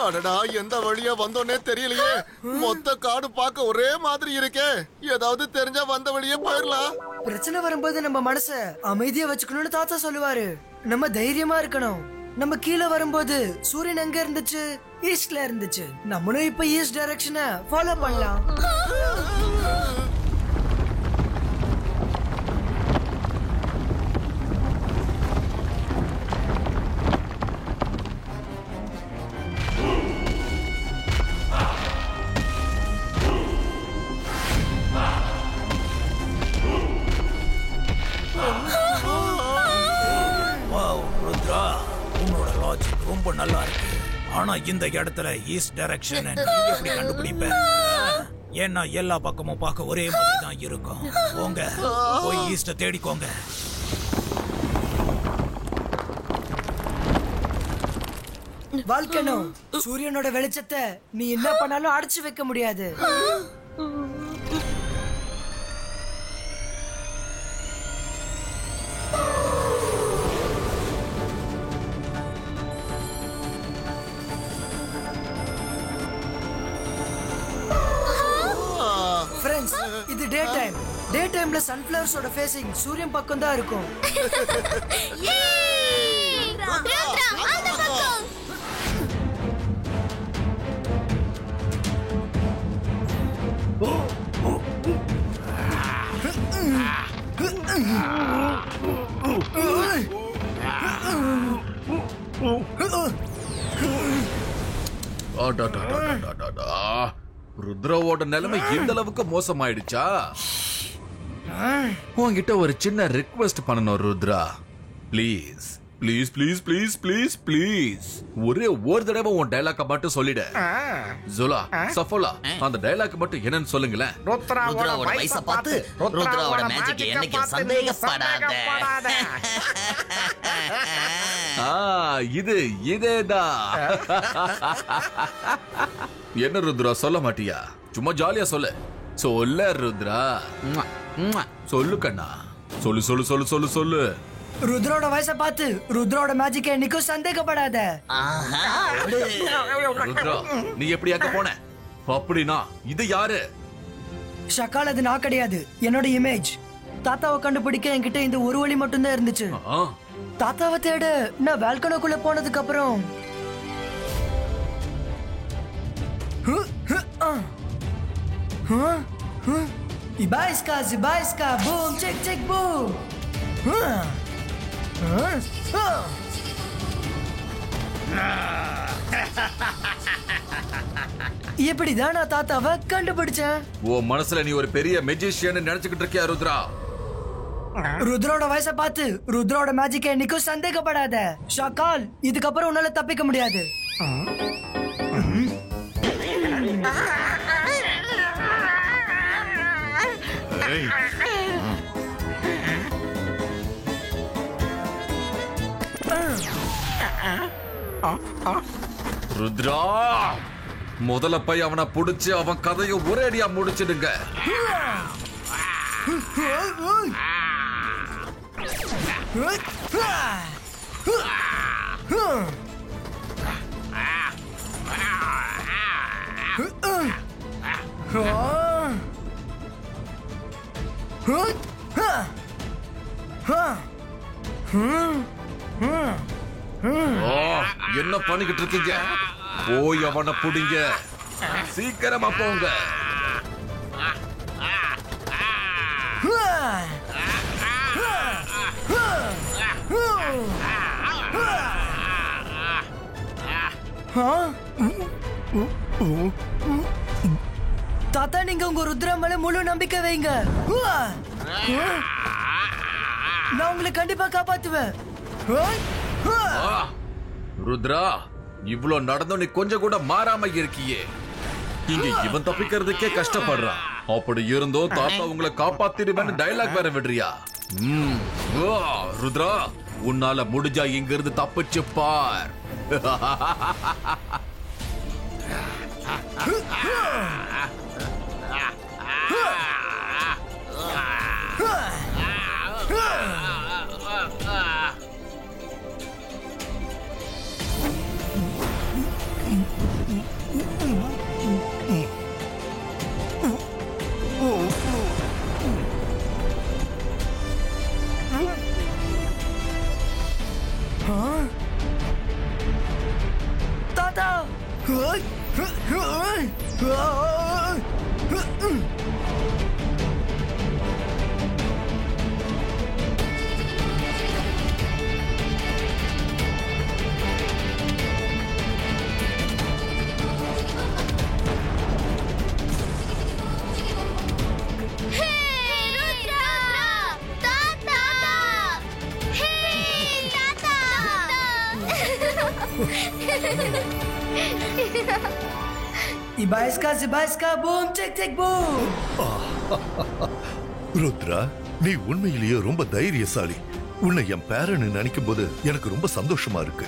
அடடா, எந்த வழியா வந்தோன்னே தெரியலையே. மொத்த காடு பார்க்க ஒரே மாதிரி இருக்கே. ஏதாவது தெரிஞ்சா வந்த வழியே போயிடலாம். பிரச்சனை வரும்போது நம்ம மனச அமைதியா வச்சுக்கணும்னு தாத்தா சொல்லுவாரு. நம்ம தைரியமா இருக்கணும். நம்ம கீழே வரும்போது சூரியன் எங்க இருந்துச்சு? ஈஸ்ட்ல இருந்துச்சு. நம்மளும் இப்ப ஈஸ்ட் டைரக்ஷனை ஃபாலோ பண்ணலாம். ரொம்ப நல்லா இருக்கு. ஆனா இந்த இடத்துல ஈஸ்ட் டைரக்ஷன் எப்படி கண்டுபிடிப்ப? ஏன்னா எல்லா பக்கமும் பார்க்க ஒரே மாதிரி தான் இருக்கும். போங்க, போய் ஈஸ்ட தேடிக்கோங்க. வால்கனோ, சூரியனோட வெளிச்சத்தை நீ என்ன பண்ணாலும் அடைச்சு வைக்க முடியாது. ஃப்ரெண்ட்ஸ், இது டே டைம். டே டைம்ல சன்ஃப்ளவர்ஸோட ஃபேசிங் சூரியன் பக்கம் தான் இருக்கும். ருத்ராவோட நிலைமை இந்த அளவுக்கு மோசமாயிடுச்சா? உன்கிட்ட ஒரு சின்ன ரிக்வெஸ்ட் பண்ணணும் Rudra. Please please please please please please ஒரே ஒரு தடவை உன் டைலாக்க மட்டும் சொல்லிடு. ஜுலா, சஃபோலா, அந்த டைலாக் மட்டும் என்னன்னு சொல்லுங்களேன். ருத்ராவோட வயச பார்த்து ருத்ராவோட மேஜிக் என்னைக்கு சந்தேகப்படாத. இதேதான். என்ன ருத்ரா, சொல்ல மாட்டியா? சும்மா ஜாலியா சொல்லு. சொல்ல ருத்ரா, சொல்லு கண்ணா, சொல்லு சொல்லு சொல்லு சொல்லு சொல்லு. ருத்ரோட வயசை பார்த்து ருத்ரோட மேஜிக் என்னைக்கும் சந்தேகப்படாத. ருத்ரா, நீ எப்படி அங்க போன? அப்படினா இது யாரு? ஷக்கால், அது நான் கிடையாது, என்னோட இமேஜ். தாத்தாவை கண்டுபிடிக்க என்கிட்ட இந்த ஒரு வழி மட்டும் தான் இருந்துச்சு. தாத்தாவை தேட நான் வால்கனோக்குள்ள போனதுக்கு அப்புறம் இபாய்ஸ்கா ஜிபாய்ஸ்கா பூம் செக் செக் பூம். எப்படிதான் நான் தாத்தாவை கண்டுபிடிச்சேன்? உன் மனசுல நீ ஒரு பெரிய மெஜிஷியன் நினைச்சுக்கிட்டு இருக்கியா ருத்ரா? ருத்ரோட வயசை பார்த்து ருத்ரோட மேஜிக் என்னைக்கும் சந்தேகப்படாத. ஷக்கால், இதுக்கப்புறம் உன்னால தப்பிக்க முடியாது. ருத்ரா, முதல்ல போய் அவனை புடிச்சு அவன் கதையை ஒரே அடியா முடிச்சிடுங்க. என்ன பண்ணிக்கிட்டு இருக்கீங்க? போய் அவனை புடிங்க, சீக்கிரமா போங்க. தாத்தா, நீங்க உங்க ருத்ரா மேல முழு நம்பிக்கை வைங்க. நான் உங்களை கண்டிப்பா காப்பாத்துவேன். ருத்ரா, இவ்ளோ நடந்தும் நீ கொஞ்சம் கூட மாறாம இருக்கியே. இங்க இவன் தப்பிக்கிறதுக்கே கஷ்டப்படுறான். அப்படி இருந்தோம் தாத்தா உங்களை காப்பாத்திடுவேன்னு டைலாக் வேற விடுறியா? ருத்ரா, உன்னால முடிஞ்சா இங்க இருந்து தப்பிச்சு பார். Ibaiska, boom, check, check, boom. Rudra, நீ உண்மையிலேயே ரொம்ப தைரியசாலி. உன்னை என் பேரன்னு நினைக்கும் போது எனக்கு ரொம்ப சந்தோஷமா இருக்கு.